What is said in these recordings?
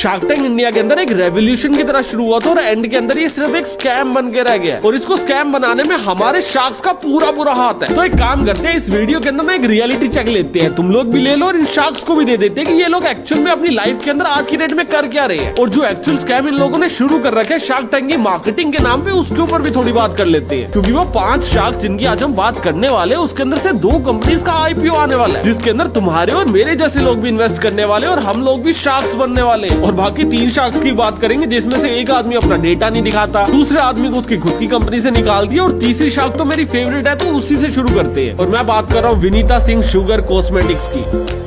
Shark tank India के अंदर एक रेवोल्यूशन की तरह शुरू हुआ था और एंड के अंदर ये सिर्फ एक स्कैम बन के रह गया और इसको स्कैम बनाने में हमारे शार्क्स का पूरा बुरा हाथ है। तो एक काम करते हैं, इस वीडियो के अंदर ना एक रियलिटी चेक लेते हैं, तुम लोग भी ले लो और इन शार्क्स को भी दे देते हैं कि ये लोग एक्चुअल में अपनी लाइफ के अंदर आज की डेट में कर क्या रहे हैं और जो एक्चुअल स्कैम इन लोगों ने शुरू कर रखे हैं शार्क टैंक की मार्केटिंग के नाम पे, उसके ऊपर भी थोड़ी बात कर लेते हैं। क्योंकि वो 5 शार्क जिनकी आज हम बात करने वाले हैं उसके अंदर से 2 कंपनीज का IPO आने वाला है, जिसके अंदर तुम्हारे और मेरे जैसे लोग भी इन्वेस्ट करने वाले और हम लोग भी शार्क्स बनने वाले हैं। और बाकी 3 शार्क्स की बात करेंगे जिसमें से एक आदमी अपना डेटा नहीं दिखाता, दूसरे आदमी को उसकी खुद की कंपनी से निकाल दिया और तीसरी शार्क तो मेरी फेवरेट है, तो उसी से शुरू करते हैं। और मैं बात कर रहा हूँ विनीता सिंह शुगर कॉस्मेटिक्स की।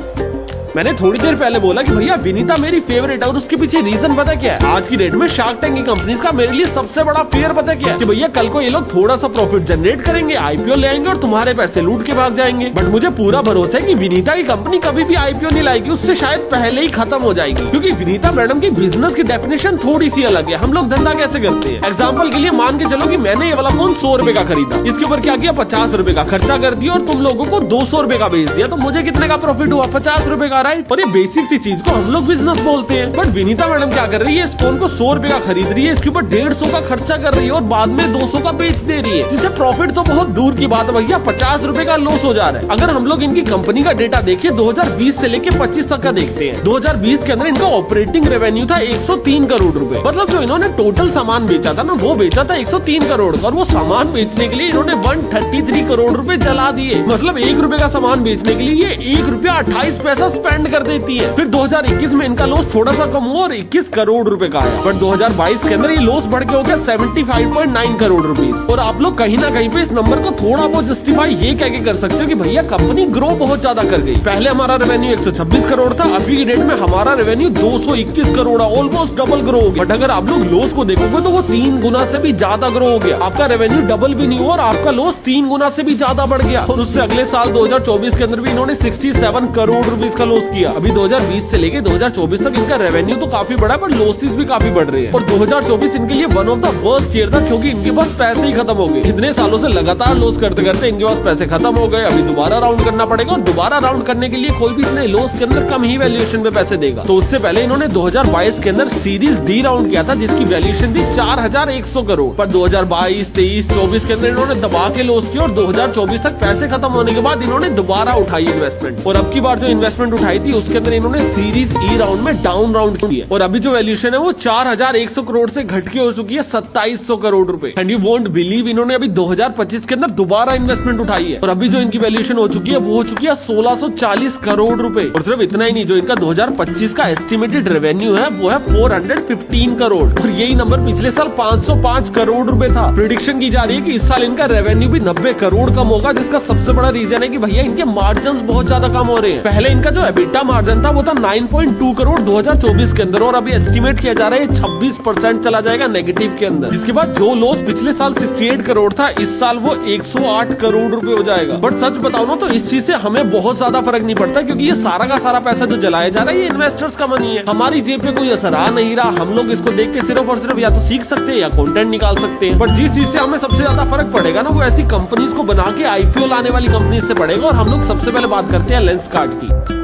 मैंने थोड़ी देर पहले बोला कि भैया विनीता मेरी फेवरेट है और उसके पीछे रीजन पता क्या है? आज की डेट में शार्क टैंक की कंपनीज का मेरे लिए सबसे बड़ा फेयर पता क्या है? कि भैया कल को ये लोग थोड़ा सा प्रॉफिट जनरेट करेंगे, IPO ले आएंगे और तुम्हारे पैसे लूट के भाग जाएंगे। बट मुझे पूरा भरोसा है कि विनीता की कंपनी कभी भी IPO नहीं लाएगी, उससे शायद पहले ही खत्म हो जाएगी। क्योंकि विनीता मैडम की बिजनेस की डेफिनेशन थोड़ी सी अलग है। हम लोग धंधा कैसे करते हैं? एग्जाम्पल के लिए मान के चलो कि मैंने ये वाला फोन 100 रुपए का खरीदा, इसके ऊपर क्या किया, 50 रुपए का खर्चा कर दिया और तुम लोगों को 200 रुपए का बेच दिया, तो मुझे कितने का प्रॉफिट हुआ? 50 रुपए का, राइट? और ये बेसिक सी चीज को हम लोग बिजनेस बोलते हैं। बट विनीता मैडम क्या कर रही है, इस फोन को 100 रुपए का खरीद रही है, इसके ऊपर 150 का खर्चा कर रही है और बाद में 200 का बेच दे रही है, जिससे प्रॉफिट तो बहुत दूर की बात है भैया, 50 रुपए का लॉस हो जा रहा है। अगर हम लोग इनकी कंपनी का डेटा देखिए 2020 से लेके 25 तक का देखते हैं, 2020 के अंदर इनका ऑपरेटिंग रेवेन्यू था 103 करोड़ रुपए। मतलब जो इन्होंने टोटल सामान बेचा था ना, वो बेचा था 103 करोड़ का और वो सामान बेचने के लिए इन्होंने 133 करोड़ रुपए जला दिए। मतलब 1 रुपए का सामान बेचने के लिए ये 1 रुपया 28 पैसा स्पेंड कर देती है। फिर 2021 में इनका लॉस थोड़ा सा कम हुआ और 21 करोड़ रुपए का आया। बट 2022 के अंदर ये लॉस बढ़ के हो गया 75.9 करोड़ रुपीस। और आप लोग कहीं ना कहीं पे इस नंबर को थोड़ा बहुत जस्टिफाई ये कह के कर सकते हो कि भैया कंपनी ग्रो बहुत ज्यादा कर गई। पहले हमारा रेवेन्यू 126 करोड़ था, अभी की डेट में हमारा revenue 221 crore, almost double grow हो गया। बट अगर आप लोग लॉस को देखोगे तो वो 3 गुना से भी ज्यादा ग्रो हो गया। आपका रेवेन्यू डबल भी नहीं हुआ और आपका लॉस 3 गुना से भी ज्यादा बढ़ गया। और उससे अगले साल 2024 के अंदर भी इन्होंने 67 करोड़ रुपीस का लॉस किया। अभी 2020 से लेके 2024 तक इनका रेवेन्यू तो काफी बढ़ा पर लॉसेस भी काफी बढ़ रहे हैं। और 2024 इनके लिए one of the worst year था क्योंकि इनके पास पैसे ही खत्म हो गए। इतने सालों से लगातार लॉस करते करते इनके पास पैसे खत्म हो गए। अभी दोबारा राउंड करना पड़ेगा और दोबारा राउंड करने के लिए कोई भी इतने लॉस के अंदर कम ही वैल्यूएशन पे पैसे देगा। तो उससे पहले इन्होंने 2022 के अंदर सीरीज D राउंड किया था जिसकी वैल्यूएशन थी 4100 करोड़। पर 2022, 23, 24 के अंदर इन्होंने दबा के लॉस किया और 2024 तक पैसे खत्म होने के बाद इन्होंने दोबारा उठाई इन्वेस्टमेंट। और अब की बार जो इन्वेस्टमेंट उठाई थी उसके अंदर इन्होंने सीरीज E राउंड में डाउन राउंड किया और अभी जो वैल्यूएशन है वो 4100 करोड़ से घट के हो चुकी है 2700 करोड़ रुपए। एंड यू वोंट बिलीव, इन्होंने अभी 2025 के अंदर दोबारा इन्वेस्टमेंट उठाई है और अभी जो इनकी वैल्यूएशन हो चुकी है वो हो चुकी है 1640 करोड़ रुपए। और सिर्फ इतना ही नहीं, जो इनका 2025 का एस्टिमेटेड रेवेन्यू है वो है 415 करोड़ और यही नंबर पिछले साल 505 करोड़ रुपए था। प्रिडिक्शन की जा रही है कि इस साल इनका रेवेन्यू भी 90 करोड़ कम होगा, जिसका सबसे बड़ा रीजन है कि भैया इनके मार्जिन बहुत ज्यादा कम हो रहे हैं। पहले इनका जो एबिटा मार्जिन था वो था 9.2 करोड़ 2024 के अंदर और अभी एस्टिमेट किया जा रहा है 26% चला जाएगा नेगेटिव के अंदर। जिसके बाद जो लॉस पिछले साल 68 करोड़ था, इस साल वो 108 करोड़ रुपए हो जाएगा। बट सच बताओ ना तो इस चीज से हमें बहुत ज्यादा फर्क नहीं पड़ता क्योंकि ये सारा का सारा पैसा जो जलाया जा रहा है ये इन्वेस्टर्स का मनी है। हमारी जेब पे कोई असर आ नहीं रहा। हम लोग इसको देख के सिर्फ और सिर्फ या तो सीख सकते हैं या कंटेंट निकाल सकते हैं। बट जिस चीज से हमें सबसे ज्यादा फर्क पड़ेगा ना वो ऐसी कंपनीज को बना के IPO लाने वाली कंपनीज से पड़ेगा। और हम लोग सबसे पहले बात करते हैं लेंसकार्ट की।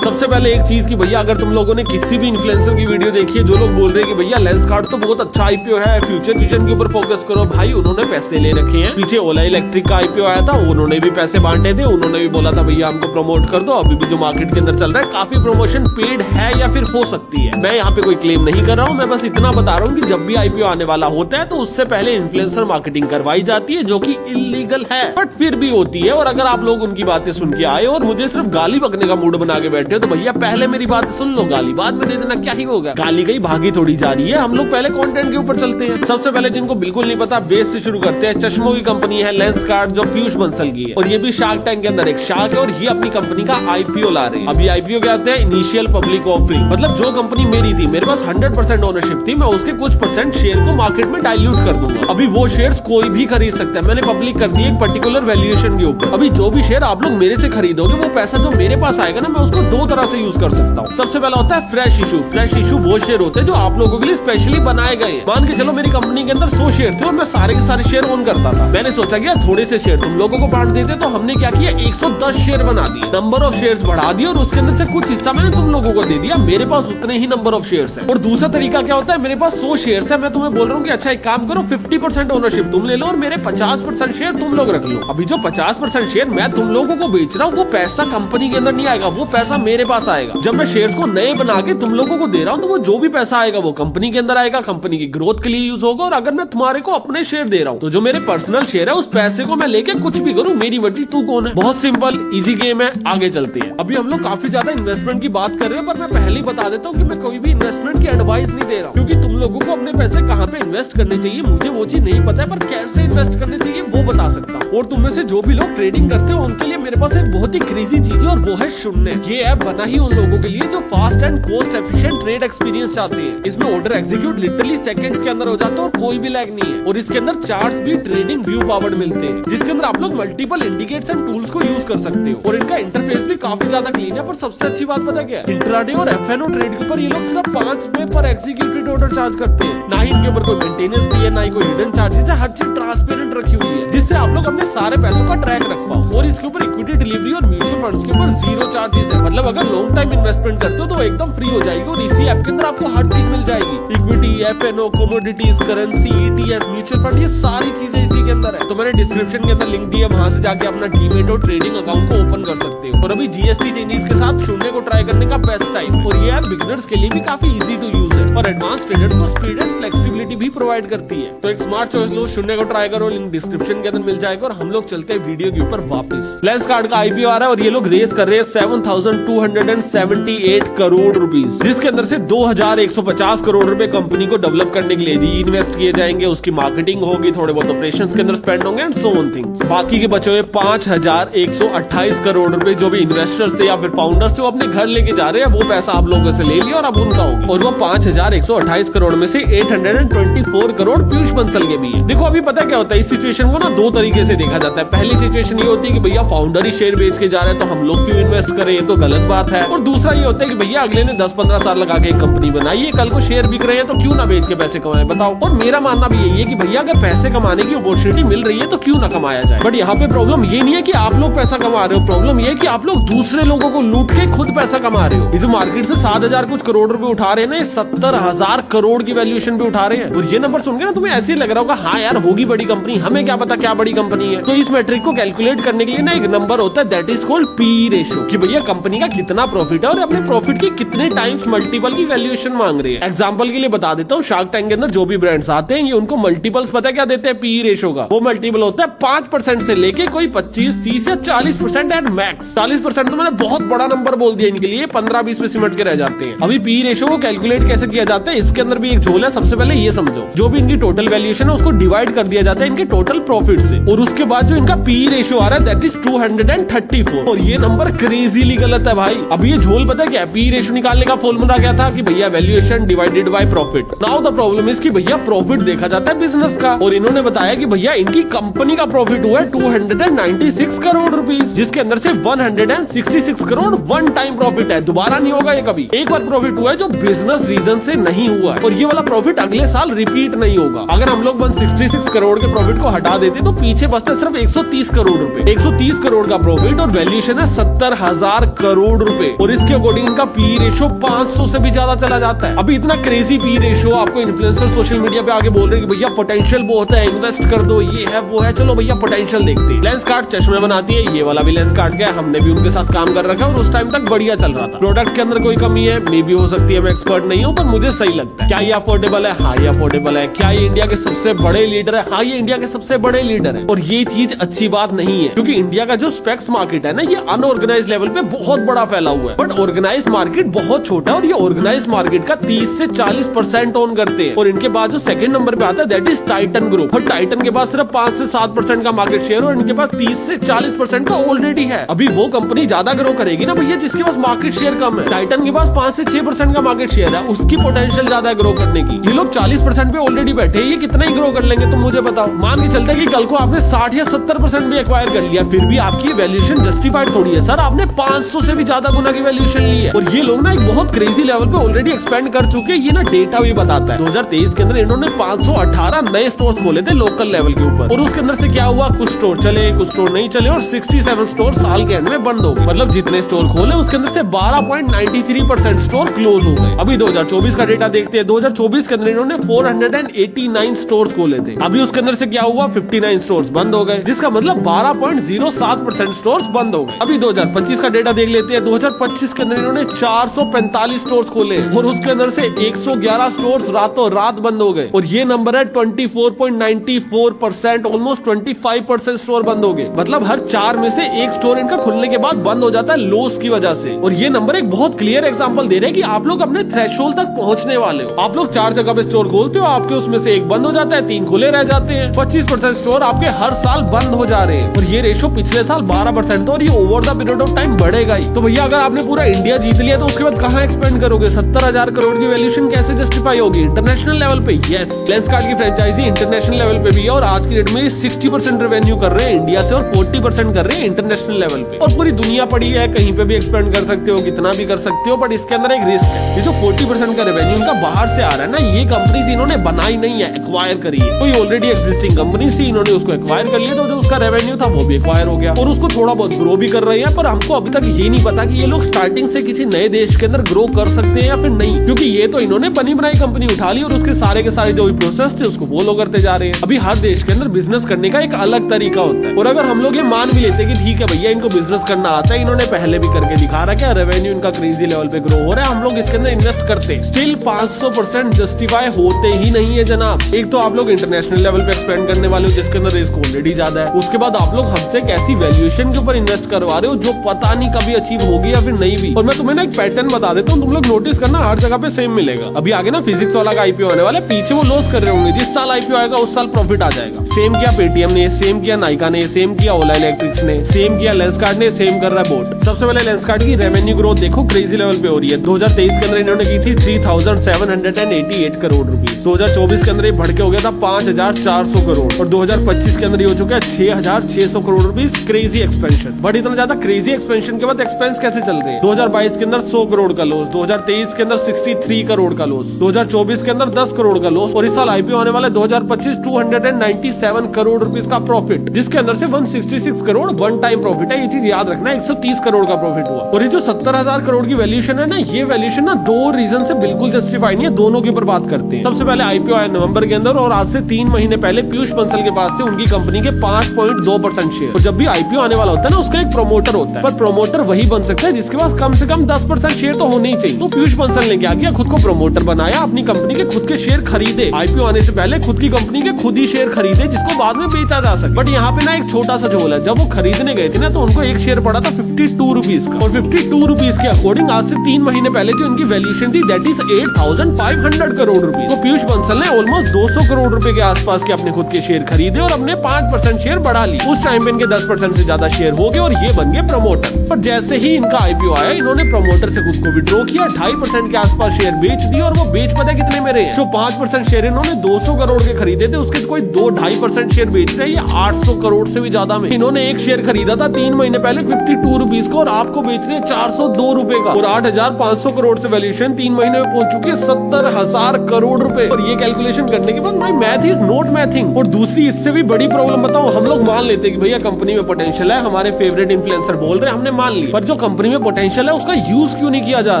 सबसे पहले एक चीज की भैया, अगर तुम लोगों ने किसी भी इन्फ्लुएंसर की वीडियो देखी है जो लोग बोल रहे हैं कि भैया लेंसकार्ट तो बहुत अच्छा IPO है, फ्यूचर विजन के ऊपर फोकस करो, भाई उन्होंने पैसे ले रखे हैं। पीछे ओला इलेक्ट्रिक का IPO आया था, उन्होंने भी पैसे बांटे थे, उन्होंने भी बोला था भैया हमको प्रमोट कर दो। अभी भी जो मार्केट के अंदर चल रहा है काफी प्रमोशन पेड है या फिर हो सकती है। मैं यहाँ पे कोई क्लेम नहीं कर रहा हूँ, मैं बस इतना बता रहा हूँ कि जब भी IPO आने वाला होता है तो उससे पहले इन्फ्लुएंसर मार्केटिंग करवाई जाती है जो कि इलीगल है बट फिर भी होती है। और अगर आप लोग उनकी बातें सुन के आए और मुझे सिर्फ गाली बकने का मूड बना के बैठे हो तो भैया पहले मेरी बात सुन लो, गाली बाद में दे देना, क्या ही होगा। गाली गई भागी थोड़ी जा रही है। हम लोग पहले कंटेंट के ऊपर चलते हैं। सबसे पहले जिनको बिल्कुल नहीं पता बेस से शुरू करते हैं। चश्मों की कंपनी है लेंसकार्ट जो पीयूष बंसल की है और ये भी शार्क टैंक के अंदर एक शार्क है और ये अपनी कंपनी का IPO ला रही है। अभी IPO क्या होता है? Initial public offering. मतलब जो कंपनी मेरी थी, मेरे पास 100% ओनरशिप थी, मैं उसके कुछ % शेयर को मार्केट में डाइल्यूट कर दूंगा। अभी वो शेयर्स कोई भी खरीद सकता है। मैंने पब्लिक कर दी एक पर्टिकुलर वैल्यूएशन के ऊपर। अभी जो भी शेयर आप लोग मेरे से खरीदोगे वो पैसा जो मेरे पास आएगा ना मैं उसको 2 तरह कैसे यूज कर सकता हूँ। सबसे पहला होता है फ्रेश इशू। फ्रेश इशू वो शेयर होते हैं जो आप लोगों के लिए स्पेशली बनाए गए हैं। मान के चलो मेरी कंपनी के अंदर 100 शेयर थे और मैं सारे के सारे शेयर ओन करता था। मैंने सोचा कि यार थोड़े से शेयर तुम लोगों को बांट देते, तो हमने क्या किया 110 शेयर बना दिए, नंबर ऑफ शेयर्स बढ़ा दिए और उसके अंदर से कुछ हिस्सा मैंने तुम लोगों को दे दिया। मेरे पास उतने ही नंबर ऑफ शेयर्स है। और दूसरा तरीका क्या होता है, मेरे पास 100 शेयर्स है, मैं तुम्हें बोल रहा हूँ कि अच्छा एक काम करो 50% ओनरशिप तुम ले लो और मेरे 50% शेयर तुम लोग रख लो। अभी जो 50% शेयर मैं तुम लोगों को बेच रहा हूँ वो पैसा कंपनी के अंदर नहीं आएगा, वो पैसा मेरे पास आएगा। जब मैं शेयर्स को नए बना के तुम लोगों को दे रहा हूँ तो वो जो भी पैसा आएगा वो कंपनी के अंदर आएगा, कंपनी की ग्रोथ के लिए यूज होगा। और अगर मैं तुम्हारे को अपने शेयर दे रहा हूँ तो जो मेरे पर्सनल शेयर है उस पैसे को मैं लेके कुछ भी करूँ, मेरी मर्जी, तू कौन है। बहुत सिंपल इजी गेम है, आगे चलते हैं। अभी हम लोग काफी ज्यादा इन्वेस्टमेंट की बात कर रहे हैं, पर मैं पहले ही बता देता हूँ कि मैं कोई भी इन्वेस्टमेंट की एडवाइस नहीं दे रहा हूँ, क्योंकि तुम लोगों को अपने पैसे कहाँ पे इन्वेस्ट करने चाहिए मुझे वो चीज नहीं पता है, पर कैसे इन्वेस्ट करने चाहिए वो बता सकता हूँ। और तुम में से जो भी लोग ट्रेडिंग करते हो उनके लिए मेरे पास एक बहुत ही क्रेजी चीज है और वो है शून्य। ये ऐप बना ही उन लोगों के लिए जो fast and cost efficient trade experience चाहते हैं। इसमें ऑर्डर एग्जीक्यूट लिटरली सेकंड्स के अंदर हो जाता है और कोई भी लैग नहीं है। और इसके अंदर चार्ट्स भी ट्रेडिंग व्यू पावर्ड मिलते हैं, जिसके अंदर आप लोग मल्टीपल इंडिकेटर्स एंड टूल्स को यूज कर सकते हो। और इनका इंटरफेस भी काफी ज्यादा क्लीन है। पर सबसे अच्छी बात पता क्या है, इंट्राडे और एफएनओ ट्रेड के ऊपर ये लोग सिर्फ 5 रुपए पर एग्जीक्यूटेड ऑर्डर चार्ज करते हैं। ना ही इनके ऊपर कोई मेंटेनेंस फी है, ना ही कोई हिडन चार्जेस है, हर चीज ट्रांसपेरेंट रखी हुई है, जिससे आप लोग अपने सारे पैसों का ट्रैक रख पाओ। और इसके ऊपर इक्विटी डिलीवरी और म्यूचुअल फंड्स के ऊपर 0 चार्जेस है। मतलब अगर लॉन्ग टाइम इन्वेस्टमेंट करते हो तो एकदम फ्री हो जाएगी। और इसी ऐप के अंदर आपको हर चीज मिल जाएगी, equity, FNO, commodities, currency, ETF, mutual fund, ये सारी चीजें इसी के अंदर है। तो मैंने डिस्क्रिप्शन के अंदर लिंक दिया, वहां से जाके अपना डीमैट और ट्रेडिंग अकाउंट को ओपन कर सकते हो। और अभी जीएसटी चेंजेस के साथ शून्य को ट्राई करने का बेस्ट टाइम। और ये ऐप बिगिनर्स के लिए भी काफी इजी टू यूज है और एडवांस ट्रेडर्स को स्पीड एंड फ्लेक्सिबिलिटी भी प्रोवाइड करती है। तो एक स्मार्ट चॉइस लो, शून्य को ट्राई करो, लिंक डिस्क्रिप्शन के अंदर मिल जाएगा। और हम लोग चलते हैं वीडियो के ऊपर वापस। लेंसकार्ट का आईपीओ आ रहा है और ये लोग रेस कर रहे हैं 7,278 करोड़ रुपीस, जिसके अंदर से 2,150 करोड़ रुपए कंपनी को डेवलप करने के लिए री इन्वेस्ट किए जाएंगे, उसकी मार्केटिंग होगी, थोड़े बहुत ऑपरेशंस के अंदर स्पेंड होंगे एंड सो ऑन थिंग्स। बाकी के बचे हुए 5,128 करोड़ रुपए जो भी इन्वेस्टर्स थे या फिर फाउंडर्स थे वो अपने घर लेके जा रहे हैं, वो पैसा आप लोगों से ले लिया और अब उनका होगा। और वो 5,128 करोड़ में से 824 करोड़ पीयूष बंसल के भी है। देखो अभी पता क्या होता है, इस सिचुएशन को ना दो तरीके से देखा जाता है। पहली सिचुएशन ये होती है कि भैया फाउंडर ही शेयर बेच के जा रहे हैं तो हम लोग क्यों इन्वेस्ट करें, ये तो गलत बात है। और दूसरा ये होता है कि भैया अगले ने 10-15 साल लगा के एक कंपनी बनाई है, कल को शेयर बिक रहे हैं तो क्यों ना बेच के पैसे कमाए, बताओ। और मेरा मानना भी यही है कि भैया अगर पैसे कमाने की अपॉर्चुनिटी मिल रही है तो क्यों ना कमाया जाए। बट यहाँ पे प्रॉब्लम ये नहीं है कि आप लोग पैसा कमा रहे हो, प्रॉब्लम ये है कि आप लोग दूसरे लोगों को लूट के खुद पैसा कमा रहे हो। ये जो मार्केट से 7,000 कुछ करोड़ रुपए उठा रहे हैं ना, 70,000 करोड़ की वैल्यूएशन पे उठा रहे हैं। और ये नंबर सुन के ना तुम्हें ऐसे ही लग रहा होगा हाँ यार होगी बड़ी कंपनी, हमें क्या पता क्या बड़ी कंपनी है। तो इस मैट्रिक को कैलकुलेट करने के लिए ना एक नंबर होता है, that is called P ratio, कि भैया कंपनी का कितना प्रॉफिट है और अपने प्रॉफिट की कितने टाइम्स मल्टीपल की वैल्यूएशन मांग रही है। एग्जांपल के लिए बता देता हूँ, शार्क टैंक के अंदर जो भी ब्रांड्स आते हैं ये उनको मल्टीपल्स पता क्या देते हैं पी रेशियो का। वो मल्टीपल होता है 5% से लेके कोई 25, 30 या 40% एट मैक्स। 40% तो मैंने बहुत बड़ा नंबर बोल दिया इनके लिए, 15-20 में सिमट के रह जाते हैं। अभी पी रेशियो को कैलकुलेट कैसे किया जाता है, इसके अंदर भी एक झोल है। सबसे पहले ये समझो, जो भी इनकी टोटल वैल्यूएशन है उसको डिवाइड कर दिया जाता है इनके टोटल प्रॉफिट से, और उसके बाद जो इनका पी रेशियो आ रहा है दैट इज 234। और ये नंबर क्रेजीली गलत है भाई। अभी ये झोल पता क्या है, पी रेशियो निकालने का फॉर्मूला क्या था कि भैया valuation divided by profit. Now the problem is कि भैया प्रॉफिट देखा जाता है बिजनेस का, और इन्होंने बताया कि भैया इनकी कंपनी का प्रॉफिट हुआ है 296 करोड़ रुपीस, जिसके अंदर से 166 करोड़ वन टाइम प्रॉफिट है, दोबारा नहीं होगा ये कभी। एक बार प्रॉफिट हुआ है जो बिजनेस रीजन से नहीं हुआ है, और ये वाला प्रॉफिट अगले साल रिपीट नहीं होगा। अगर हम लोग 166 करोड़ के प्रॉफिट को हटा देते तो पीछे बचते सिर्फ 130 करोड़ रुपए। 130 करोड़ का प्रॉफिट और वैल्यूएशन है 70,000 करोड़ रुपए, और इसके अकॉर्डिंग इनका पी रेशियो 500 से भी ज्यादा चला जाता है। अभी इतना क्रेजी पी रेशियो आपको इन्फ्लुएंसर सोशल मीडिया पे आगे बोल रहे हैं कि भैया पोटेंशियल बहुत है, इन्वेस्ट कर दो, ये है वो है। चलो भैया पोटेंशियल देखते हैं। लेंसकार्ट चश्मे बनाती है, ये वाला भी लेंसकार्ट का है, हमने भी उनके साथ काम कर रखा है और उस टाइम तक बढ़िया चल रहा था। प्रोडक्ट के अंदर कोई कमी है मे भी हो सकती है, मैं एक्सपर्ट नहीं हूँ, पर मुझे सही लगता है। क्या ये अफोर्डेबल है? हाँ ये अफोर्डेबल है। क्या ये इंडिया के सबसे बड़े लीडर है? हाँ ये इंडिया के सबसे बड़े लीडर है। और ये चीज अच्छी बात नहीं है, क्योंकि इंडिया का जो स्पेक्स मार्केट है ना, ये अनऑर्गेनाइज लेवल पे बहुत बड़ा फैला हुआ है, बट ऑर्गेनाइज मार्केट बहुत छोटा है। और ये ऑर्गेनाइज मार्केट का 30 से 40% ओन करते हैं। और इनके बाद जो सेकंड नंबर पे आता है दैट इज टाइटन ग्रुप, और टाइटन के पास सिर्फ 5 से 7% का मार्केट शेयर और इनके पास 30 से 40% का ऑलरेडी है। अभी वो कंपनी ज्यादा ग्रो करेगी ना भैया जिसके पास मार्केट शेयर कम है। टाइटन के पास 5 से 6% का मार्केट शेयर है, उसकी पोटेंशियल ज्यादा ग्रो करने की। ये लोग 40 25% पे ऑलरेडी बैठे, ये कितना ही ग्रो कर लेंगे तुम मुझे बताओ। मान के चलते कि कल को आपने 60 या 70% भी एक्वायर कर लिया, फिर भी आपकी वैल्यूएशन जस्टिफाइड थोड़ी है। सर आपने 500 से भी ज्यादा गुना की वैल्यूएशन ली है, और ये लोग ना एक बहुत क्रेजी लेवल पे ऑलरेडी एक्सपेंड कर चुके हैं। ये ना डेटा भी बताता है 2023 के अंदर इन्होंने 518 नए स्टोर्स खोले थे लोकल लेवल के ऊपर, और उसके अंदर से क्या हुआ, कुछ स्टोर चले कुछ स्टोर नहीं चले, और 67 स्टोर साल के एंड में बंद हो गए। मतलब जितने स्टोर खोले उसके अंदर से 12.93% स्टोर क्लोज हो गए। अभी 2024 का डेटा देखते हैं। 2024 के अंदर इन्होंने 489 स्टोर्स खोले थे, अभी उसके अंदर से क्या हुआ, 59 स्टोर्स बंद हो गए, जिसका मतलब 12.07% स्टोर्स बंद हो गए। अभी 2025 का डेटा देख लेते हैं। 2025 के अंदर इन्होंने 445 स्टोर्स खोले, और उसके अंदर से 111 स्टोर्स रातों रात बंद हो गए, और ये नंबर है 24.94%, ऑलमोस्ट 25% स्टोर बंद हो गए। मतलब हर 4 में से एक स्टोर इनका खुलने के बाद बंद हो जाता है लॉस की वजह से। और ये नंबर एक बहुत क्लियर एग्जांपल दे रहे हैं कि आप लोग अपने थ्रेशोल्ड तक पहुंचने वाले हो। आप लोग 4 जगह पे स्टोर खोलते हो, आपके उसमें से एक बंद हो जाता है, 3 खुले रह जाते हैं। 25% स्टोर आपके हर साल बंद हो जा रहे हैं, और ये रेशो पिछले साल 12% था, और ये over the period of time बढ़ेगा ही। तो भैया अगर आपने पूरा इंडिया जीत लिया तो उसके बाद कहाँ एक्सपेंड करोगे? 70,000 करोड़ की वैल्यूएशन कैसे जस्टिफाई होगी इंटरनेशनल लेवल पे? यस, लेंसकार्ट की फ्रेंचाइजी इंटरनेशनल लेवल पे भी है, और आज की डेट में 60% रेवेन्यू कर रहे हैं इंडिया से, और 40% कर रहे हैं इंटरनेशनल लेवल पे। और पूरी दुनिया पड़ी है, कहीं पे भी एक्सपेंड कर सकते हो, कितना भी कर सकते हो, बट इसके अंदर एक रिस्क है। ये जो 40% का रेवेन्यू इनका बाहर से आ रहा है ना, ये कंपनीज इन्होंने बनाई नहीं है, एक्वायर करी है। कोई ऑलरेडी एग्जिस्टिंग कंपनी थी, इन्होंने उसको एक्वायर कर लिया, तो जो उसका रेवेन्यू था वो भी एक्वायर हो गया, और उसको थोड़ा बहुत ग्रो भी कर रहे हैं। पर हमको अभी तक ये नहीं पता कि ये लोग स्टार्टिंग से किसी नए देश के अंदर ग्रो कर सकते हैं या फिर नहीं, क्योंकि ये तो इन्होंने बनी बनाई कंपनी उठा ली, और उसके सारे के सारे जो भी प्रोसेस थे उसको वो लोग करते जा रहे हैं। अभी हर देश के अंदर बिजनेस करने का एक अलग तरीका होता है, और अगर हम लोग ये मान भी लेते हैं कि ठीक है भैया इनको बिजनेस करना आता है, इन्होंने पहले भी करके दिखा रहा है, रेवेन्यू इनका क्रेजी लेवल पे ग्रो हो रहा है, हम लोग इसके अंदर इन्वेस्ट करते हैं, स्टिल 500% जस्टिफाई होते ही नहीं है जनाब। एक तो आप लोग इंटरनेशनल लेवल पे एक्सपेंड करने वाले हो जिसके अंदर रिस्क ऑलरेडी ज्यादा है, उसके बाद आप लोग हमसे एक ऐसी वैल्यूएशन के ऊपर इन्वेस्ट करवा रहे हो जो पता नहीं कभी अचीव होगी या फिर नहीं भी। और मैं तुम्हें ना एक पैटर्न बता देता हूँ, तुम लोग नोटिस करना हर जगह पे सेम मिलेगा। अभी आगे ना फिजिक्स वाला का आईपीओ आने वाला है, पीछे वो लॉस कर रहे होंगे, जिस साल आईपीओ आएगा उस साल प्रॉफिट आ जाएगा। सेम किया पेटीएम ने, सेम किया नाइका ने, सेम किया ओला इलेक्ट्रिक्स ने, सेम किया लेंसकार्ट ने, सेम कर रहा है बोट। सबसे पहले लेंसकार्ट की रेवेन्यू ग्रोथ देखो, क्रेजी लेवल पे हो रही है। 2023 के अंदर इन्होंने की थी 3,788 करोड़ रुपीस, 2024 के अंदर ये बढ़ के हो गया था 5,400 करोड़, और 2025 के अंदर ये हो चुका है 6,600 crore rupees. Crazy expansion, but इतना ज्यादा क्रेजी एक्सपेंशन के बाद एक्सपेंस कैसे चल रहे हैं? 2022 के अंदर 100 करोड़ का लॉस, 2023 के अंदर 63 करोड़ का लॉस, 2024 के अंदर 10 करोड़ का लॉस, और इस साल आईपीओ आने वाला 2025 297 करोड़ रुपीस का प्रॉफिट, जिसके अंदर से 166 करोड़ वन टाइम प्रॉफिट है। ये चीज याद रखना, 130 करोड़ का प्रॉफिट हुआ। और ये जो 70,000 करोड़ की वैल्यूएशन है ना, ये वैल्यूएशन ना 2 रीजन से बिल्कुल जस्टिफाई नहीं है, दोनों के ऊपर बात करते हैं। सबसे पहले आईपीओ आया नवंबर के अंदर, और आज से 3 महीने पहले पीयूष बंसल के पास थे उनकी कंपनी के 5.2% शेयर। और जब भी आईपीओ आने वाला होता है ना, उसका एक प्रमोटर होता है, पर प्रमोटर वही बन सकता है जिसके पास कम से कम 10% शेयर तो होने ही चाहिए। तो पीयूष बंसल ने क्या किया, खुद को प्रमोटर बनाया, अपनी कंपनी के खुद के शेयर खरीदे, आईपीओ आने से पहले खुद की कंपनी के खुद ही शेयर खरीदे, जिसको बाद में बेचा जा सके। बट यहाँ पे ना एक छोटा सा झोल है, जब वो खरीदने गए थे ना, तो उनको एक शेयर पड़ा था 52 रुपीज का, और 52 रुपीज के अकॉर्डिंग आज से 3 महीने पहले जो इनकी वैल्यूएशन थी दैट इज 8,500 करोड़ रुपीज। तो पीयूष बंसल ने ऑलमोस्ट 200 करोड़ रुपए के आसपास के अपने खुद के शेयर खरीदे, और अपने 5% शेयर बढ़ा ली। उस टाइम पे इनके 10% से ज्यादा शेयर हो गए, और ये बन गए प्रमोटर। पर जैसे ही इनका आईपीओ आया, इन्होंने प्रमोटर से खुद को विड्रॉ किया, 2.5% के आसपास शेयर बेच दिए, और वो बेच पता कितने में रहे? जो 5% शेयर इन्होंने 200 करोड़ के खरीदे थे, उसके कोई 2-2.5% शेयर बेच रहे हैं, ये 800 करोड़ से भी ज्यादा में। इन्होंने एक शेयर खरीदा था 3 महीने पहले 52 रुपीज का, और आपको बेच रहे हैं 402 रुपए का, और 8,500 करोड़ से वैल्यूएशन 3 महीने में पहुंच चुकी है 70,000 करोड़ रुपए। और ये कैलकुलेशन करने के बाद my math is not mathing. और दूसरी इससे भी बड़ी प्रॉब्लम बताऊं, हम लोग मान लेते हैं कि भैया कंपनी में पोटेंशियल है, हमारे फेवरेट इन्फ्लुएंसर बोल रहे हैं, हमने मान ली, पर जो कंपनी में पोटेंशियल है उसका यूज क्यों नहीं किया जा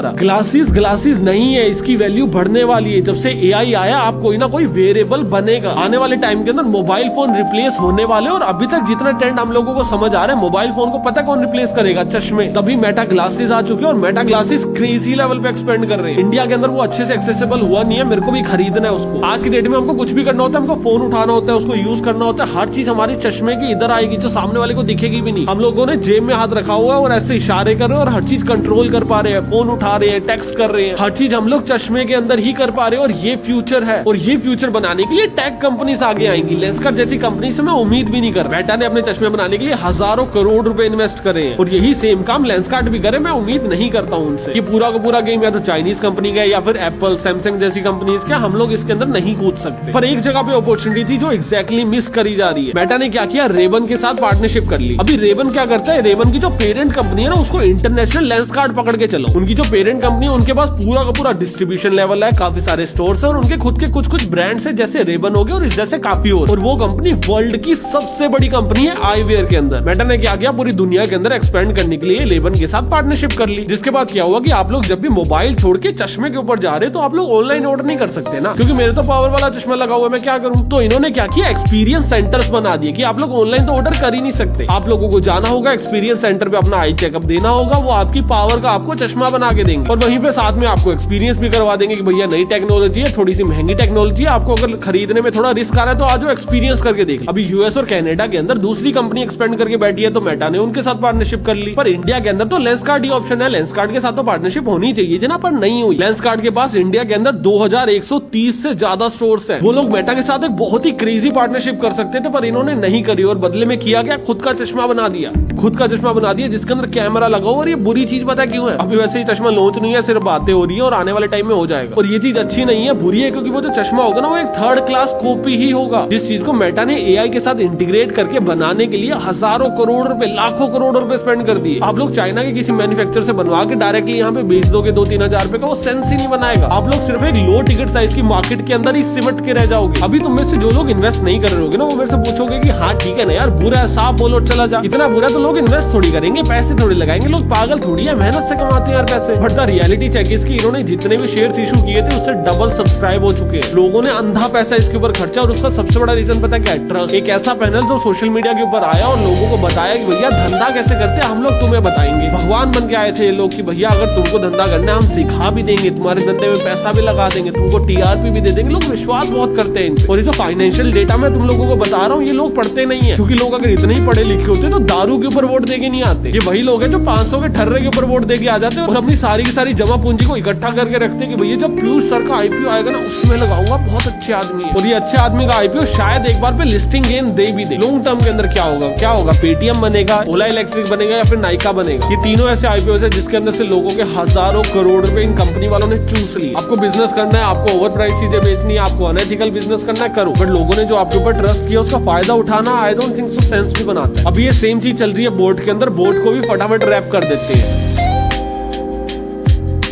रहा? ग्लासेस नहीं है, इसकी वैल्यू बढ़ने वाली है। जब से एआई आया, आप कोई ना कोई वेरिएबल बनेगा। आने वाले टाइम के अंदर मोबाइल फोन रिप्लेस होने वाले, और अभी तक जितना ट्रेंड हम लोगों को समझ आ रहा है, मोबाइल फोन को पता कौन रिप्लेस करेगा? चश्मे। तभी मेटा ग्लासेस आ चुके हैं, और मेटा ग्लासेस क्रेजी लेवल पे एक्सपेंड कर रहे हैं। इंडिया के अंदर वो अच्छे से एक्सेसिबल हुआ नहीं है, मेरे को भी खरीदना है उसको। आज की डेट में हमको कुछ भी करना होता है, हमको फोन उठाना होता है, उसको यूज करना होता है, हर चीज हमारी चश्मे की इधर आएगी, जो सामने वाले को दिखेगी भी नहीं। हम लोगों ने जेब में हाथ रखा हुआ है और ऐसे इशारे कर रहे हैं, और हर चीज कंट्रोल कर पा रहे हैं, फोन उठा रहे हैं, टेक्स्ट कर रहे हैं, हर चीज हम लोग चश्मे के अंदर ही कर पा रहे हैं। और ये फ्यूचर है, और ये फ्यूचर बनाने के लिए टेक कंपनीज आगे आएंगी। लेंसकार्ट जैसी कंपनी से मैं उम्मीद भी नहीं कर रहा। मेटा ने अपने चश्मे बनाने के लिए हजारों करोड़ रुपए इन्वेस्ट करे हैं, और यही सेम काम लेंसकार्ट भी करे। मैं उम्मीद नहीं करता हूँ उनसे। ये पूरा का पूरा गेम या तो चाइनीज कंपनी का, या फिर एप्पल, सैमसंग जैसी कंपनीज का, हम लोग इसके अंदर नहीं कूद सकते। पर एक जगह पे अपॉर्चुनिटी थी जो एग्जैक्टली मिस करी जा रही है। मेटा ने क्या किया, रेबन के साथ पार्टनरशिप कर ली। अभी रेबन क्या करता है, रेबन की जो पेरेंट कंपनी है ना, उसको इंटरनेशनल लेंस कार्ड पकड़ के चलो। उनकी जो पेरेंट कंपनी है उनके पास पूरा का पूरा डिस्ट्रीब्यूशन लेवल है, काफी सारे स्टोर्स है और उनके खुद के कुछ ब्रांड्स है, जैसे रेबन हो गए और इस जैसे काफी और वो कंपनी वर्ल्ड की सबसे बड़ी कंपनी है आईवेयर के अंदर। मेटा ने क्या किया, पूरी दुनिया के अंदर एक्सपेंड करने के लिए रेबन के साथ पार्टनरशिप कर ली। जिसके बाद क्या हुआ कि आप लोग जब भी मोबाइल छोड़ के चश्मे के ऊपर जा रहे हो तो आप लोग ऑनलाइन ऑर्डर नहीं कर सकते ना, क्योंकि मेरे तो पावर वाला चश्मा लगा हुआ है, मैं क्या करूं। तो इन्होंने क्या किया, एक्सपीरियंस सेंटर्स बना दिए कि आप लोग ऑनलाइन तो ऑर्डर कर ही नहीं सकते, आप लोगों को जाना होगा एक्सपीरियंस सेंटर पे, अपना आई चेकअप देना होगा, वो आपकी पावर का आपको चश्मा बना के देंगे और वहीं पे साथ में आपको एक्सपीरियंस भी करवा देंगे कि भैया नई टेक्नोलॉजी है, थोड़ी सी महंगी टेक्नोलॉजी है, आपको अगर खरीदने में थोड़ा रिस्क आ रहा है तो आज एक्सपीरियंस करके देख। अभी यूएस और कनाडा के अंदर दूसरी कंपनी एक्सपेंड करके बैठी है, तो मेटा ने उनके साथ पार्टनरशिप कर ली। पर इंडिया के अंदर तो लेंस कार्ड ही ऑप्शन है, लेंस कार्ड के साथ तो पार्टनरशिप होनी चाहिए जना, पर नहीं हुई। लेंस कार्ड के पास इंडिया के अंदर 2130 से ज्यादा स्टोर्स हैं। वो लोग मेटा के साथ एक बहुत ही क्रेजी पार्टनरशिप कर सकते थे, पर इन्होंने नहीं करी और बदले में किया क्या, खुद का चश्मा बना दिया, खुद का चश्मा बना दिया जिसके अंदर कैमरा लगा हो। और ये बुरी चीज पता क्यों है, अभी वैसे ही चश्मा लॉन्च नहीं है, सिर्फ बातें हो रही है और आने वाले टाइम में हो जाएगा। और ये चीज अच्छी नहीं है, बुरी है, क्योंकि वो जो चश्मा होगा ना वो एक थर्ड क्लास कॉपी ही होगा। जिस चीज को मेटा ने एआई के साथ इंटीग्रेट करके बनाने के लिए हजारों करोड़ रुपए, लाखों करोड़ रुपए स्पेंड कर दिए। आप लोग चाइना के किसी मैन्युफैक्चरर से बनवा के डायरेक्टली यहाँ पे बेच दोगे 2-3 हजार रुपए का, वो सेंस ही नहीं बनाएगा। आप लोग सिर्फ एक लो टिकट साइज की मार्केट के अंदर ही सिमट के रह जाओगे। अभी तुम में से जो लोग इन्वेस्ट नहीं कर रहे होगे ना, वो मेरे से पूछोगे कि हाँ ठीक है ना यार, बुरा है, साफ बोलो चला जा। इतना बुरा तो लोग इन्वेस्ट थोड़ी करेंगे, पैसे थोड़ी लगाएंगे, लोग पागल थोड़ी है, मेहनत से कमाते हैं यार पैसे। बट द रियलिटी चेक इसकी, इन्होंने जितने भी शेयर्स इशू किए थे उससे डबल सब्सक्राइब हो चुके हैं। लोगों ने अंधा पैसा इसके ऊपर खर्चा और उसका सबसे बड़ा रीजन पता क्या है, ट्रस्ट। एक ऐसा पैनल जो सोशल मीडिया के ऊपर आया और लोगों को बताया कि भैया धंधा कैसे करते हैं, हम लोग तुम्हें बताएंगे। भगवान बन के आए थे ये लोग कि भैया अगर तुमको धंधा करना है हम सिखा भी देंगे, तुम्हारे धंधे में पैसा भी लगा देंगे, तुमको टीआरपी भी दे देंगे। लोग विश्वास बहुत करते हैं। और ये जो फाइनेंशियल डेटा मैं तुम लोगों को बता रहा हूँ, ये लोग पढ़ते नहीं है, क्योंकि लोग अगर इतने ही पढ़े लिखे होते तो दारू के ऊपर वोट देके नहीं आते। ये वही लोग हैं जो 500 के ठर्रे के ऊपर वोट देके आ जाते हैं और अपनी सारी की सारी जमा पूंजी को इकट्ठा करके रखते हैं कि भैया जब पीयूष सर का आईपीओ आएगा ना उसमें लगाऊंगा, बहुत अच्छे आदमी है। और ये अच्छे आदमी का आईपीओ शायद एक बार पे लिस्टिंग गेन दे भी दे। लॉन्ग टर्म के अंदर क्या होगा, पेटीएम बनेगा, ओला इलेक्ट्रिक बनेगा या फिर नाइका बनेगा। ये तीनों ऐसे आईपीओ है जिसके अंदर से लोगों के हजारों करोड़ रुपए इन कंपनी वालों ने चूस लिए। आपको बिजनेस करना है, आपको ओवर प्राइस चीजें बेचनी है, आपको अनएथिकल बिजनेस करना है, करो। बट लोगों ने जो आपके ऊपर ट्रस्ट किया उसका फायदा उठाना I don't think so sense भी बनाता है। अभी ये सेम चीज चल रही है बोट के अंदर, बोट को भी फटाफट रैप कर देते हैं।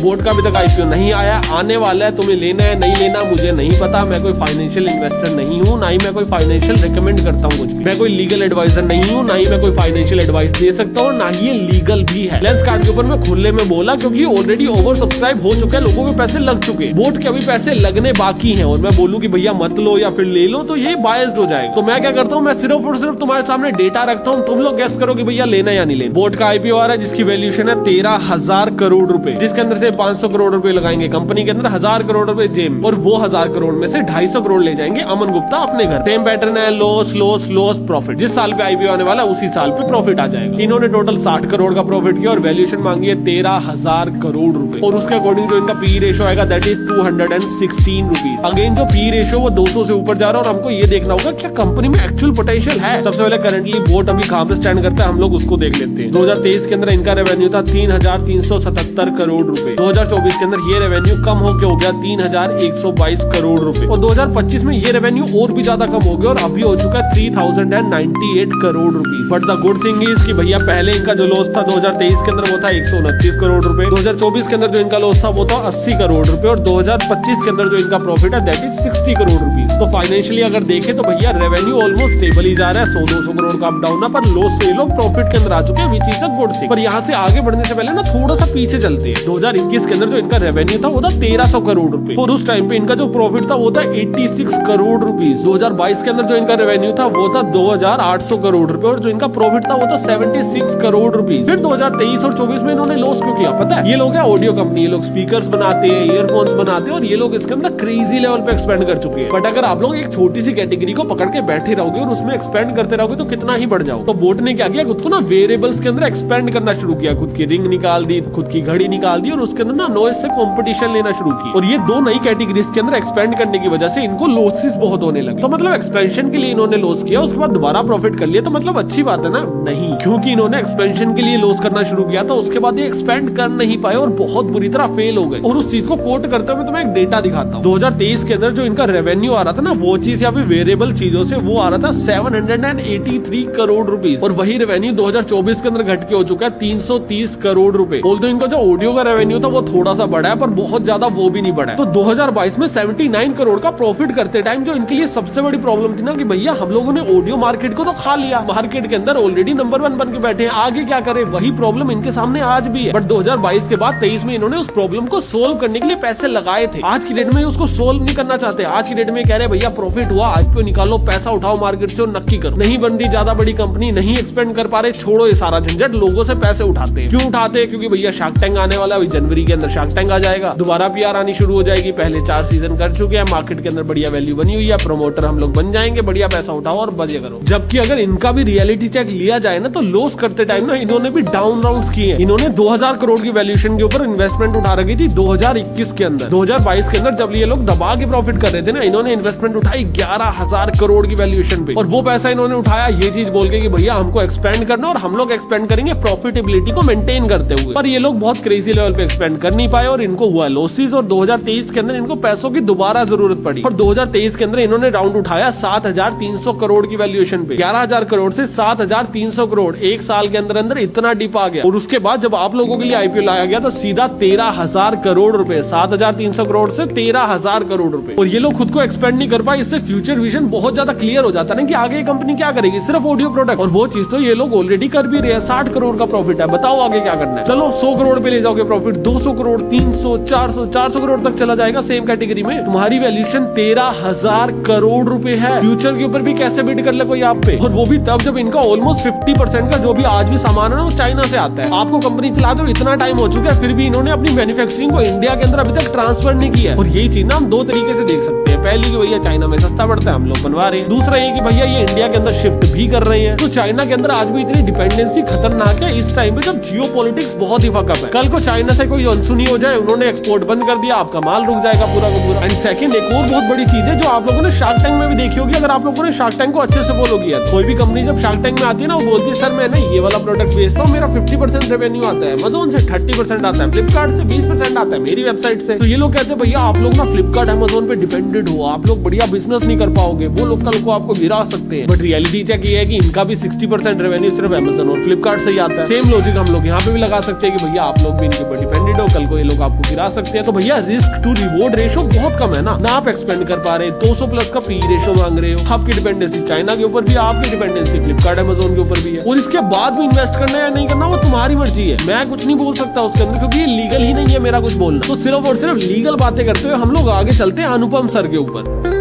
बोट का अभी तक आईपीओ नहीं आया, आने वाला है, तुम्हें लेना है नहीं लेना मुझे नहीं पता। मैं कोई फाइनेंशियल इन्वेस्टर नहीं हूँ, ना ही मैं कोई फाइनेंशियल रिकमेंड करता हूँ कुछ भी। मैं कोई लीगल एडवाइजर नहीं हूँ, ना ही मैं कोई फाइनेंशियल एडवाइस दे सकता हूँ, ना ही ये लीगल भी है। लेंस कार्ड के ऊपर मैं खुले में बोला क्योंकि ऑलरेडी ओवर सब्सक्राइब हो चुका है, लोगों के पैसे लग चुके हैं। बोट के अभी पैसे लगने बाकी है और मैं बोलूँ कि भैया मत लो या फिर ले लो तो ये बायस्ड हो जाएगा। तो मैं क्या करता हूँ, मैं सिर्फ और सिर्फ तुम्हारे सामने डेटा रखता हूँ, तुम लोग गेस करो कि भैया लेना या नहीं लेना। बोट का आईपीओ आ रहा है जिसकी वैल्यूएशन है 13,000 करोड़ रुपए, जिसके अंदर से 500 करोड़ रुपए लगाएंगे कंपनी के अंदर, 1000 करोड़ रुपए जेब, और वो 1000 करोड़ में से 250 करोड़ ले जाएंगे अमन गुप्ता अपने घर। सेम पैटर्न है, लॉस लॉस लॉस प्रॉफिट। जिस साल पे आईपीओ आने वाला उसी साल पे प्रॉफिट आ जाएगा। इन्होंने टोटल 60 करोड़ का प्रॉफिट किया और वैल्यूएशन मांगी है 13,000 करोड़ रुपए। और उसके अकॉर्डिंग जो इनका पी रेशो आएगा दैट इज 216 रुपीज। अगेन जो पी रेशो वो 200 से ऊपर जा रहा है और हमको ये देखना होगा क्या कंपनी में एक्चुअल पोटेंशियल है। सबसे पहले करंटली बोट अभी कहां पे स्टैंड करता है हम लोग उसको देख लेते हैं। 2023 के अंदर इनका रेवेन्यू था 3,377 करोड़ रुपए। 2024 के अंदर ये रेवेन्यू कम होकर हो गया 3,122 करोड़ रुपए और 2025 में ये रेवेन्यू और भी ज्यादा कम हो गया और अभी हो चुका है 3,098 crore rupees. But the good thing is कि भैया पहले इनका जो लॉस था 2023 के अंदर वो था 129 करोड़ रुपए, 2024 के अंदर जो इनका लॉस था वो था 80 करोड़ रुपए और 2025 के अंदर जो इनका प्रॉफिट है दैट इज 60 करोड़ रुपीस। तो फाइनेंशियली अगर देखें तो भैया रेवेन्यू ऑलमोस्ट स्टेबल ही जा रहा है, 100-200 करोड़ का अप डाउन है, पर लॉस से लोग प्रॉफिट के अंदर आ चुके हैं which is a good thing. पर यहाँ से आगे बढ़ने से पहले ना थोड़ा सा पीछे चलते हैं। 2021 के अंदर जो इनका रेवेन्यू था वो था 1300 करोड़ रुपए और उस टाइम पे इनका जो प्रॉफिट था वो था 86 करोड़ रुपीस। 2022 के अंदर जो इनका रेवेन्यू था वो था 2,800 करोड़ रुपए और जो इनका प्रॉफिट था वो था 76 करोड़ रुपीस। फिर 2023 और 24 में इन्होंने लॉस क्यों किया पता है? ये लोग है ऑडियो कंपनी, ये लोग स्पीकर्स बनाते हैं, ईयरफोन्स बनाते हैं और ये लोग इसके अंदर क्रेजी लेवल पे एक्सपेंड कर चुके हैं। बट अगर आप लोग एक छोटी सी कैटेगरी को पकड़ के बैठे रहोगे और उसमें एक्सपेंड करते रहोगे तो कितना ही बढ़ जाओ। तो बोट ने क्या किया, खुद को ना वेरिएबल्स के अंदर एक्सपेंड करना शुरू किया, खुद की रिंग निकाल दी, खुद की घड़ी निकाल दी और उसके के अंदर ना नॉइस से कंपटीशन लेना शुरू की और ये दो नई कैटेगरीज के अंदर एक्सपेंड करने की वजह से इनको लॉसेस बहुत होने लगे। तो मतलब एक्सपेंशन के लिए इन्होंने लॉस किया, उसके बाद दोबारा प्रॉफिट कर लिया, तो मतलब अच्छी बात है ना? नहीं, क्योंकि इन्होंने एक्सपेंशन के लिए लॉस करना शुरू किया था, उसके बाद ये एक्सपेंड कर नहीं पाए और बहुत बुरी तरह फेल हो गए। और उस चीज को कोट करते हुए तुम्हें एक डेटा दिखाता हूँ। 2023 के अंदर जो इनका रेवेन्यू आ रहा था ना, वो चीज या फिर वेरिएबल चीजों से वो आ रहा था 783 करोड़ रुपीज, और वही रेवेन्यू 2024 के अंदर घट के हो चुका है 330 करोड़ रुपए। बोल दो इनको जो ऑडियो का रेवेन्यू था वो थोड़ा सा बढ़ा है, पर बहुत ज्यादा वो भी नहीं बढ़ा है। तो 2022 में 79 करोड़ का प्रॉफिट करते टाइम जो इनके लिए सबसे बड़ी प्रॉब्लम थी ना कि भैया हम लोगों ने ऑडियो मार्केट को तो खा लिया, मार्केट के अंदर ऑलरेडी नंबर 1 बन के बैठे हैं, आगे क्या करें? वही प्रॉब्लम इनके सामने आज भी है। बट 2022 के बाद 23 में इन्होंने उस प्रॉब्लम को सोल्व करने के लिए पैसे लगाए थे। आज की डेट में उसको सोल्व नहीं करना चाहते। आज की डेट में कह रहे भैया प्रॉफिट हुआ, आईपीओ निकालो, पैसा उठाओ मार्केट से और नक्की करो। नहीं बन रही ज्यादा बड़ी कंपनी, नहीं एक्सपेंड कर पा रहे, छोड़ो ये सारा झंझट, लोगों से पैसे उठाते हैं। क्यों उठाते हैं? क्योंकि भैया शार्क टैंक आने वाला है, जनवरी के अंदर शार्क टैंक आ जाएगा, दोबारा पीआर आनी शुरू हो जाएगी। पहले 4 सीजन कर चुके हैं, मार्केट के अंदर बढ़िया वैल्यू बनी हुई है, प्रमोटर हम लोग बन जाएंगे, बढ़िया पैसा उठाओ और बजे करो। जबकि अगर इनका भी रियलिटी चेक लिया जाए ना, तो लॉस करते टाइम ना इन्होंने भी डाउन राउंड्स किए। इन्होंने 2000 करोड़ की वैल्यूएशन के ऊपर इन्वेस्टमेंट उठा रखी थी 2021 के अंदर। 2022 के अंदर जब ये लोग दबा के प्रॉफिट कर रहे थे ना, इन्होंने इन्वेस्टमेंट उठाई 11,000 करोड़ की वैल्यूएशन पे, और वो पैसा इन्होंने उठाया ये चीज बोल के कि भैया हमको एक्सपेंड करना और हम लोग एक्सपेंड करेंगे प्रॉफिटेबिलिटी को मेंटेन करते हुए। पर ये लोग बहुत क्रेजी लेवल पे एक्सपेंड कर नहीं पाए और इनको हुआ लॉसेस, और 2023 के अंदर इनको पैसों की दोबारा जरूरत पड़ी। और 2023 के अंदर इन्होंने राउंड उठाया 7,300 करोड़ की वैल्यूएशन पे, 11,000 करोड़ से 7,300 करोड़, एक साल के अंदर अंदर इतना डिप आ गया। और उसके बाद जब आप लोगों के लिए आईपीओ लाया गया तो सीधा 13,000 करोड़ रुपए, 7,300 करोड़ से 13,000 करोड़ रुपए। और ये लोग खुद को एक्सपेंड नहीं कर पाए। इससे फ्यूचर विजन बहुत ज्यादा क्लियर हो जाता है कि आगे कंपनी क्या करेगी, सिर्फ ऑडियो प्रोडक्ट। और वो चीज तो ये लोग ऑलरेडी कर भी रहे हैं। 60 करोड़ का प्रॉफिट है, बताओ आगे क्या करना है? चलो 100 करोड़ पे ले जाओगे प्रॉफिट, 200 करोड़, 300, 400 करोड़ तक चला जाएगा सेम कैटेगरी में। तुम्हारी वैल्यूएशन 13,000 करोड़ रुपए है। फ्यूचर के ऊपर भी कैसे बिड कर ले कोई आप पे, और वो भी तब जब इनका ऑलमोस्ट 50% का जो भी आज भी सामान है ना वो चाइना से आता है। आपको कंपनी चलाते हुए इतना टाइम हो चुका है, फिर भी इन्होंने अपनी मैन्युफैक्चरिंग को इंडिया के अंदर अभी तक ट्रांसफर नहीं किया है। और यही चीज ना हम दो तरीके से देख सकते हैं। पहली कि भैया चाइना में सस्ता पड़ता है, हम लोग बनवा रहे हैं। दूसरा ये कि भैया ये इंडिया के अंदर शिफ्ट भी कर रहे हैं। तो चाइना के अंदर आज भी इतनी डिपेंडेंसी खतरनाक है इस टाइम पे जब जियोपॉलिटिक्स बहुत ही फकअप है। कल को चाइना से कोई अनसुनी हो जाए, उन्होंने एक्सपोर्ट बंद कर दिया, आपका माल रुक जाएगा पूरा का पूरा। एंड सेकंड, एक और बहुत बड़ी चीज है जो आप लोगों ने शार्क टैंक में भी देखी होगी, अगर आप लोगों ने शार्क टैंक को अच्छे से फॉलो किया। कोई भी कंपनी जब शार्क टैंक में आती है ना, वो बोलती है सर मैं ना ये वाला प्रोडक्ट बेचता हूँ, मेरा 50% रेवेन्यू आता है, अमेज़न से 30% आता है, फ्लिपकार्ट से 20% आता है, मेरी वेबसाइट से। तो ये लोग कहते हैं भैया आप लोग ना फ्लिपकार्ट अमेज़न पे डिपेंडेड हो, आप लोग बढ़िया बिजनेस नहीं कर पाओगे, वो लोग कल को आपको गिरा सकते हैं। बट रियलिटी चेक ये है कि इनका भी 60% रेवेन्यू सिर्फ अमेज़न और फ्लिपकार्ट से ही आता है। सेम लॉजिक हम लोग यहाँ पे भी लगा सकते हैं कि भैया आप लोग भी इनके ऊपर डिपेंडेड हो, कल को ये लोग आपको गिरा सकते हैं। तो भैया रिस्क टू रिवॉर्ड रेशो बहुत कम है ना आप एक्सपेंड कर पा रहे, 200 प्लस का पी रेशो मांग रहे हो, आपकी डिपेंडेंसी चाइना के ऊपर भी, आपकी डिपेंडेंसी फ्लिपकार्ट अमेज़न के ऊपर भी है। और इसके बाद भी इन्वेस्ट करना या नहीं करना वो तुम्हारी मर्जी है, मैं कुछ नहीं बोल सकता उसके अंदर, क्योंकि ये लीगल ही नहीं है मेरा कुछ बोलना। तो सिर्फ और सिर्फ लीगल बातें करते हुए हम लोग आगे चलते हैं अनुपम सर के ऊपर।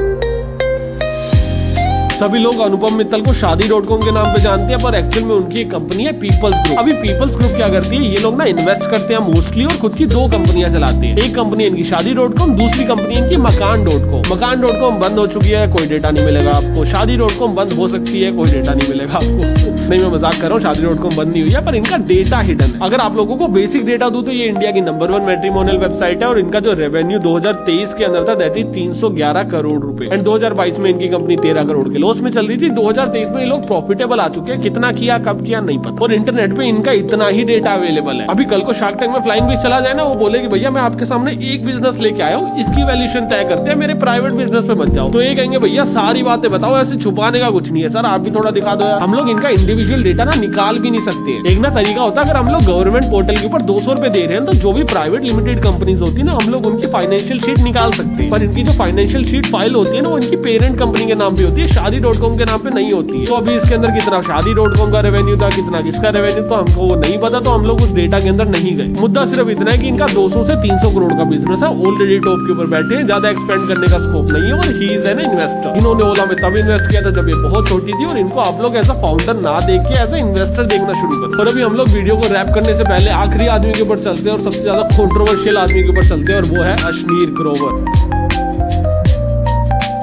सभी लोग अनुपम मित्तल को Shaadi.com के नाम पे जानते हैं, पर एक्चुअल में उनकी एक कंपनी है पीपल्स ग्रुप। अभी पीपल्स ग्रुप क्या करती है, ये लोग ना इन्वेस्ट करते हैं मोस्टली और खुद की 2 कंपनियां चलाते हैं। एक कंपनी इनकी Shaadi.com, दूसरी कंपनी इनकी Makaan.com। Makaan.com बंद हो चुकी है, कोई डेटा नहीं मिलेगा आपको। Shaadi.com बंद हो सकती है, कोई डेटा नहीं मिलेगा आपको। नहीं मैं मजाक कर रहा हूँ, Shaadi.com बंद नहीं हुई है, पर इनका डेटा हिडन है। अगर आप लोगों को बेसिक डेटा दूं तो ये इंडिया की नंबर 1 मैट्रिमोनियल वेबसाइट है, और इनका जो रेवेन्यू 2023 के अंदर था दैट इज 311 करोड़ रुपए। एंड 2022 में इनकी कंपनी 13 करोड़ के लॉस में चल रही थी। 2023 में ये लोग प्रॉफिटेबल आ चुके हैं, कितना किया कब किया नहीं पता। और इंटरनेट पे इनका इतना ही डेटा अवेलेबल है। अभी कल को शार्क टैंक में फ्लाइंग भी चला जाए ना, वो बोले कि भैया मैं आपके सामने एक बिजनेस लेके आया हूँ, इसकी वैल्यूएशन तय करते हैं, मेरे प्राइवेट बिजनेस पे मत जाओ। तो ये कहेंगे भैया सारी बातें बताओ, ऐसे छुपाने का कुछ नहीं है सर, आप भी थोड़ा दिखा दो यार। हम लोग इनका इंडिविजुअल डेटा ना निकाल भी नहीं सकते। एक ना तरीका होता है, अगर हम लोग गवर्नमेंट पोर्टल के ऊपर 200 रुपए दे रहे हैं तो जो भी प्राइवेट लिमिटेड कंपनीज होती है ना, हम लोग उनकी फाइनेंशियल शीट निकाल सकते हैं। पर इनकी जो फाइनेंशियल शीट फाइल होती है ना, वो इनकी पेरेंट कंपनी के नाम पे होती है, Shaadi.com के नाम पे नहीं होती है। तो अभी इसके अंदर कितना Shaadi.com का रेवेन्यू था, कितना किसका रेवेन्यू, तो हमको वो नहीं पता, तो हम लोग उस डेटा के अंदर नहीं गए। मुद्दा सिर्फ इतना है कि इनका 200 से 300 करोड़ का बिजनेस है, ऑलरेडी टॉप के ऊपर बैठे हैं, ज्यादा एक्सपेंड करने का स्कोप नहीं है। और ही इज एन इन्वेस्टर। इन्होंने ओला में तब इन्वेस्ट किया था जब ये बहुत छोटी थी, और इनको आप लोग एज अ फाउंडर ना देख के एज अ इन्वेस्टर देखना शुरू करो। और अभी हम लोग वीडियो को रैप करने से पहले आखिरी आदमी के ऊपर चलते हैं, और सबसे ज्यादा कंट्रोवर्शियल आदमी के ऊपर चलते हैं, और वो है अशनीर ग्रोवर।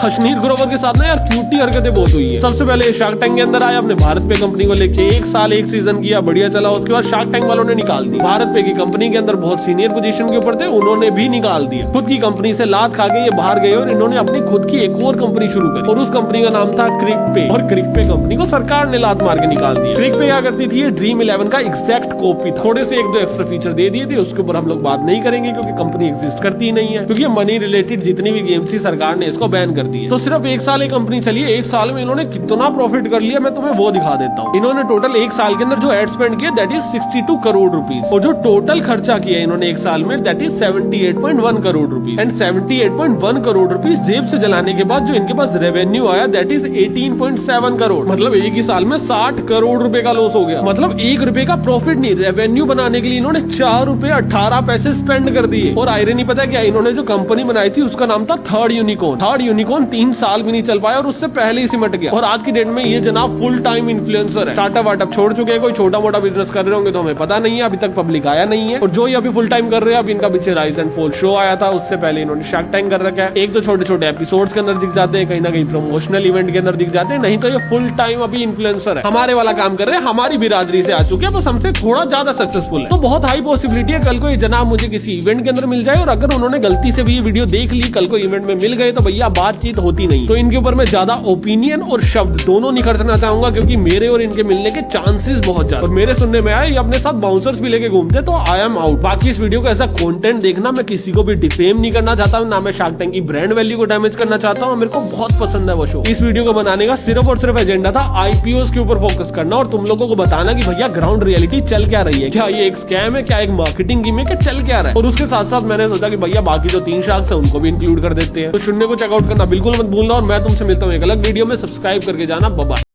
हशनीर ग्रोवर के साथ ना यार क्यूटी हरकतें बहुत हुई है। सबसे पहले शार्क टैंक के अंदर आया, अपने भारत पे कंपनी को लेके 1 साल 1 सीजन किया, बढ़िया चला। उसके बाद शार्क टैंक वालों ने निकाल दी। भारत पे की कंपनी के अंदर बहुत सीनियर पोजीशन के ऊपर थे, उन्होंने भी निकाल दिया। खुद की कंपनी से लात खा के ये बाहर गए और इन्होंने अपनी खुद की एक और कंपनी शुरू करी और उस कंपनी का नाम था क्रिकपे। और क्रिकपे कंपनी को सरकार ने लात मार के निकाल दिया। क्रिकपे क्या करती थी, ये ड्रीम 11 का एग्जैक्ट कॉपी था। थोड़े से 1-2 एक्स्ट्रा फीचर दे दिए थे, उसके ऊपर हम लोग बात नहीं करेंगे क्योंकि कंपनी एग्जिस्ट करती ही नहीं है, क्योंकि मनी रिलेटेड जितनी भी गेम्स थी सरकार ने इसको बैन कर दी है। तो सिर्फ 1 साल एक कंपनी चली है, 1 साल में इन्होंने कितना प्रॉफिट कर लिया मैं तुम्हें वो दिखा देता हूँ। इन्होंने टोटल 1 साल के अंदर जो एड स्पेंड किया दैट इज 62 करोड़ रुपीज, और जो टोटल खर्चा किया इन्होंने 1 साल में that is 78.1 crore rupees. And 78.1 crore rupees जेब से जलाने के बाद जो इनके पास रेवेन्यू आया दैट इज 18.7 करोड़। मतलब एक ही साल में 60 करोड़ रुपए का लॉस हो गया। मतलब 1 रुपए का प्रॉफिट नहीं, रेवेन्यू बनाने के लिए इन्होंने 4 रुपए 18 पैसे स्पेंड कर दिए। और आयरनी पता क्या, इन्होंने जो कंपनी बनाई थी उसका नाम था थर्ड यूनिकॉर्न। थर्ड यूनिकॉर्न 3 साल भी नहीं चल पाया और उससे पहले ही सिमट गया। और आज की डेट में ये जनाब फुल टाइम इन्फ्लुएंसर है। स्टार्टअप वार्टअप छोड़ चुके हैं, कोई छोटा मोटा बिजनेस कर रहे होंगे तो हमें पता नहीं है, अभी तक पब्लिक आया नहीं है। और जो ये अभी फुल टाइम कर रहे हैं, अभी इनका पीछे राइज एंड फॉल शो आया था, उससे पहले इन्होंने शार्क टैंक कर रखा है। एक तो छोटे छोटे एपिसोड्स के अंदर दिख जाते हैं, कहीं ना कहीं प्रमोशनल इवेंट के अंदर दिख जाते हैं, नहीं तो ये फुल टाइम अभी इन्फ्लुएंसर है। हमारे वाला काम कर रहे हैं, हमारी बिरादरी से आ चुके हैं, बस हमसे थोड़ा ज्यादा सक्सेसफुल है। तो बहुत हाई पॉसिबिलिटी है कल को ये जनाब मुझे किसी इवेंट के अंदर मिल जाए, और अगर उन्होंने गलती से भी ये वीडियो देख ली, कल को इवेंट में मिल गए तो भैया बातचीत होती नहीं। तो इनके ऊपर मैं ज्यादा ओपिनियन और शब्द दोनों नहीं खर्चना चाहूंगा, क्योंकि मेरे और इनके मिलने के चांसेस बहुत ज्यादा। और मेरे सुनने में आया ये अपने साथ बाउंसर्स भी लेके घूमते, तो आई एम आउट। बाकी इस वीडियो को ऐसा कंटेंट देखना, मैं किसी को भी डिफेम नहीं करना चाहता हूँ, ना मैं शार्क टैंक की ब्रांड वैल्यू को डैमेज करना चाहता हूँ। मेरे को बहुत पसंद है वो शो। इस वीडियो को बनाने का सिर्फ और सिर्फ एजेंडा था आईपीओ के ऊपर फोकस करना और तुम लोगों को बताना कि भैया ग्राउंड रियलिटी चल क्या रही है, क्या ये एक स्कैम है, क्या एक मार्केटिंग गिमिक है, चल क्या रहा है। और उसके साथ साथ मैंने सोचा कि भैया बाकी जो 3 शार्क्स है उनको भी इंक्लूड कर देते हैं। तो शून्य को चेकआउट करना बिल्कुल मत भूलना, और मैं तुमसे मिलता हूँ एक अलग वीडियो में। सब्सक्राइब करके जाना, बाय बाय।